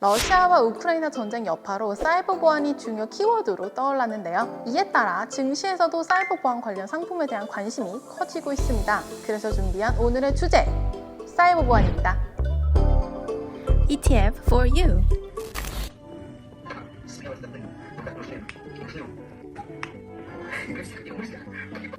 러시아와 우크라이나 전쟁 여파로 사이버 보안이 중요 키워드로 떠올랐는데요. 이에 따라 증시에서도 사이버 보안 관련 상품에 대한 관심이 커지고 있습니다. 그래서 준비한 오늘의 주제, 사이버 보안입니다. ETF for you.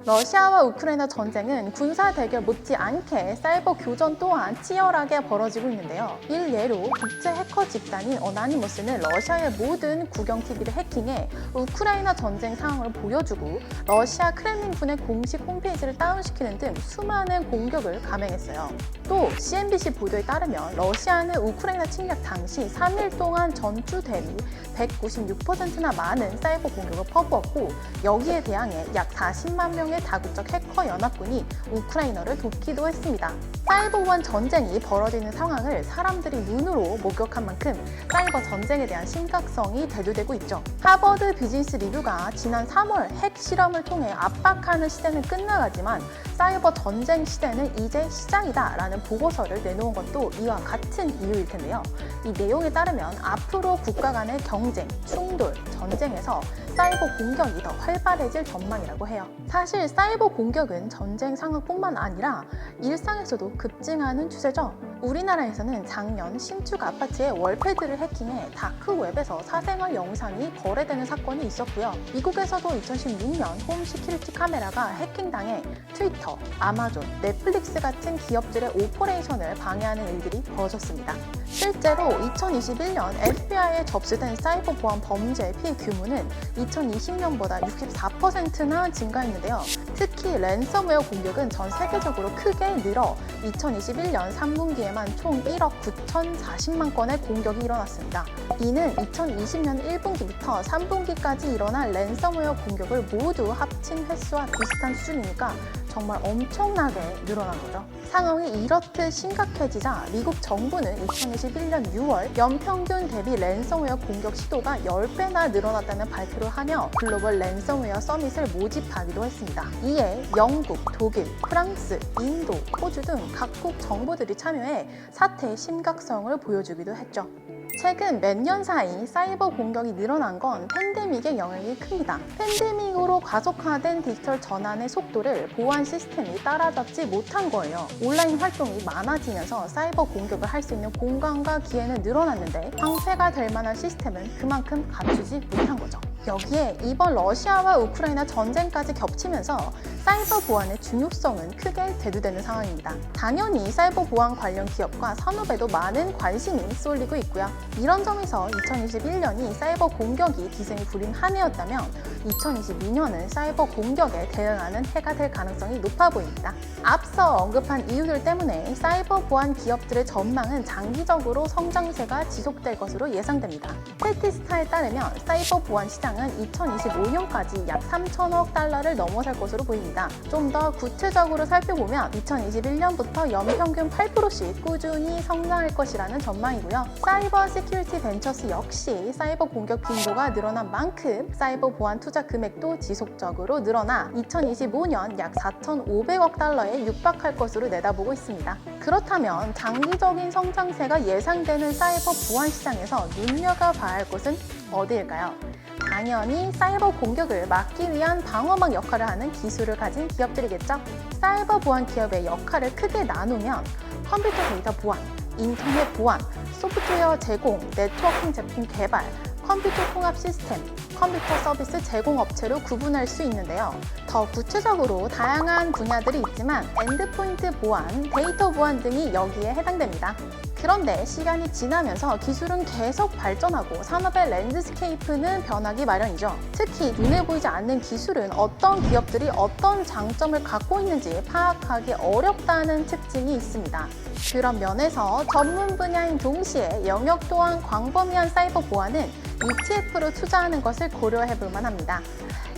러시아와 우크라이나 전쟁은 군사 대결 못지않게 사이버 교전 또한 치열하게 벌어지고 있는데요. 일례로 국제 해커 집단인 어나니머스는 러시아의 모든 국영 TV를 해킹해 우크라이나 전쟁 상황을 보여주고 러시아 크렘린군의 공식 홈페이지를 다운시키는 등 수많은 공격을 감행했어요. 또 CNBC 보도에 따르면 러시아는 우크라이나 침략 당시 3일 동안 전주 대비 196%나 많은 사이버 공격을 퍼부었고, 여기에 대항해 약 40만 명의 다국적 해커 연합군이 우크라이나를 돕기도 했습니다. 사이버 보안 전쟁이 벌어지는 상황을 사람들이 눈으로 목격한 만큼 사이버 전쟁에 대한 심각성이 대두되고 있죠. 하버드 비즈니스 리뷰가 지난 3월 핵 실험을 통해 압박하는 시대는 끝나가지만 사이버 전쟁 시대는 이제 시작이다 라는 보고서를 내놓은 것도 이와 같은 이유일 텐데요. 이 내용에 따르면 앞으로 국가 간의 경쟁, 충돌, 전쟁에서 사이버 공격이 더 활발해질 전망이라고 해요. 사실 사이버 공격은 전쟁 상황뿐만 아니라 일상에서도 급증하는 추세죠. 우리나라에서는 작년 신축 아파트의 월패드를 해킹해 다크웹에서 사생활 영상이 거래되는 사건이 있었고요. 미국에서도 2016년 홈 시큐리티 카메라가 해킹당해 트위터, 아마존, 넷플릭스 같은 기업들의 오퍼레이션을 방해하는 일들이 벌어졌습니다. 실제로 2021년 FBI에 접수된 사이버 보안 범죄 피해 규모는 2020년보다 64%나 증가했는데요. 특히 랜섬웨어 공격은 전 세계적으로 크게 늘어 2021년 3분기에만 총 1억 9,040만 건의 공격이 일어났습니다. 이는 2020년 1분기부터 3분기까지 일어난 랜섬웨어 공격을 모두 합친 횟수와 비슷한 수준이니까 정말 엄청나게 늘어난 거죠. 상황이 이렇듯 심각해지자 미국 정부는 2021년 6월 연평균 대비 랜섬웨어 공격 시도가 10배나 늘어났다는 발표를 하며 글로벌 랜섬웨어 서밋을 모집하기도 했습니다. 이에 영국, 독일, 프랑스, 인도, 호주 등 각국 정부들이 참여해 사태의 심각성을 보여주기도 했죠. 최근 몇 년 사이 사이버 공격이 늘어난 건 팬데믹의 영향이 큽니다. 팬데믹으로 가속화된 디지털 전환의 속도를 보안 시스템이 따라잡지 못한 거예요. 온라인 활동이 많아지면서 사이버 공격을 할 수 있는 공간과 기회는 늘어났는데 방패가 될 만한 시스템은 그만큼 갖추지 못한 거죠. 여기에 이번 러시아와 우크라이나 전쟁까지 겹치면서 사이버 보안의 중요성은 크게 대두되는 상황입니다. 당연히 사이버 보안 관련 기업과 산업에도 많은 관심이 쏠리고 있고요. 이런 점에서 2021년이 사이버 공격이 기승을 부린 한 해였다면 2022년은 사이버 공격에 대응하는 해가 될 가능성이 높아 보입니다. 앞서 언급한 이유들 때문에 사이버 보안 기업들의 전망은 장기적으로 성장세가 지속될 것으로 예상됩니다. 스태티스타에 따르면 사이버 보안 시장은 2025년까지 약 3천억 달러를 넘어설 것으로 보입니다. 좀 더 구체적으로 살펴보면 2021년부터 연평균 8%씩 꾸준히 성장할 것이라는 전망이고요. 사이버 시큐리티 벤처스 역시 사이버 공격 빈도가 늘어난 만큼 사이버 보안 투자 금액도 지속적으로 늘어나 2025년 약 4,500억 달러에 육박할 것으로 내다보고 있습니다. 그렇다면 장기적인 성장세가 예상되는 사이버 보안 시장에서 눈여겨봐야 할 곳은 어디일까요? 당연히 사이버 공격을 막기 위한 방어막 역할을 하는 기술을 가진 기업들이겠죠. 사이버 보안 기업의 역할을 크게 나누면 컴퓨터 데이터 보안, 인터넷 보안, 소프트웨어 제공, 네트워킹 제품 개발, 컴퓨터 통합 시스템, 컴퓨터 서비스 제공업체로 구분할 수 있는데요. 더 구체적으로 다양한 분야들이 있지만 엔드포인트 보안, 데이터 보안 등이 여기에 해당됩니다. 그런데 시간이 지나면서 기술은 계속 발전하고 산업의 랜드스케이프는 변하기 마련이죠. 특히 눈에 보이지 않는 기술은 어떤 기업들이 어떤 장점을 갖고 있는지 파악하기 어렵다는 특징이 있습니다. 그런 면에서 전문 분야인 동시에 영역 또한 광범위한 사이버 보안은 ETF로 투자하는 것을 고려해 볼 만합니다.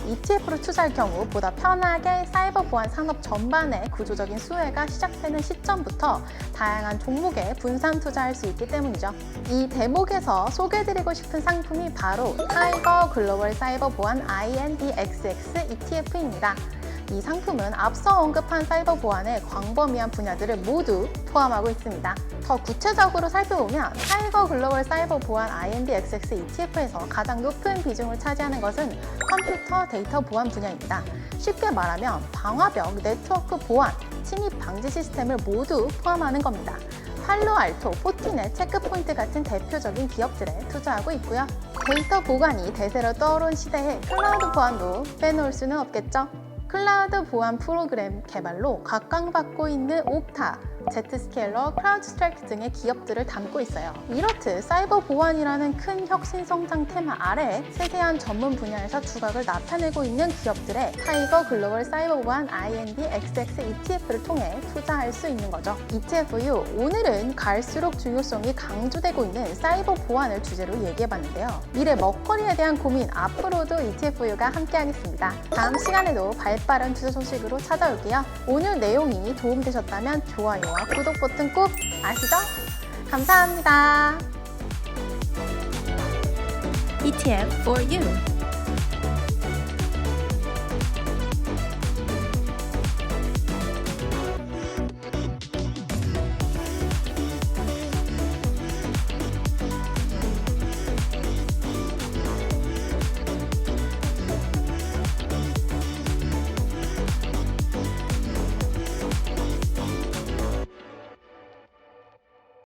ETF로 투자할 경우 보다 편하게 사이버 보안 산업 전반의 구조적인 수혜가 시작되는 시점부터 다양한 종목에 분산 투자할 수 있기 때문이죠. 이 대목에서 소개해드리고 싶은 상품이 바로 타이거 글로벌 사이버 보안 INDXX ETF입니다. 이 상품은 앞서 언급한 사이버 보안의 광범위한 분야들을 모두 포함하고 있습니다. 더 구체적으로 살펴보면 타이거 글로벌 사이버 보안 IND-XX ETF에서 가장 높은 비중을 차지하는 것은 컴퓨터 데이터 보안 분야입니다. 쉽게 말하면 방화벽, 네트워크 보안, 침입 방지 시스템을 모두 포함하는 겁니다. 팔로알토, 포티넷, 체크포인트 같은 대표적인 기업들에 투자하고 있고요. 데이터 보관이 대세로 떠오른 시대에 클라우드 보안도 빼놓을 수는 없겠죠. 클라우드 보안 프로그램 개발로 각광받고 있는 옥타, 제트스케일러, 크라우드스트라이크 등의 기업들을 담고 있어요. 이렇듯 사이버 보안이라는 큰 혁신 성장 테마 아래 세세한 전문 분야에서 두각을 나타내고 있는 기업들의 타이거 글로벌 사이버 보안 IND-XX ETF를 통해 투자할 수 있는 거죠. ETFU, 오늘은 갈수록 중요성이 강조되고 있는 사이버 보안을 주제로 얘기해봤는데요. 미래 먹거리에 대한 고민, 앞으로도 ETFU가 함께하겠습니다. 다음 시간에도 발빠른 투자 소식으로 찾아올게요. 오늘 내용이 도움되셨다면 좋아요와 구독 버튼 꼭 아시죠? 감사합니다. ETF for you.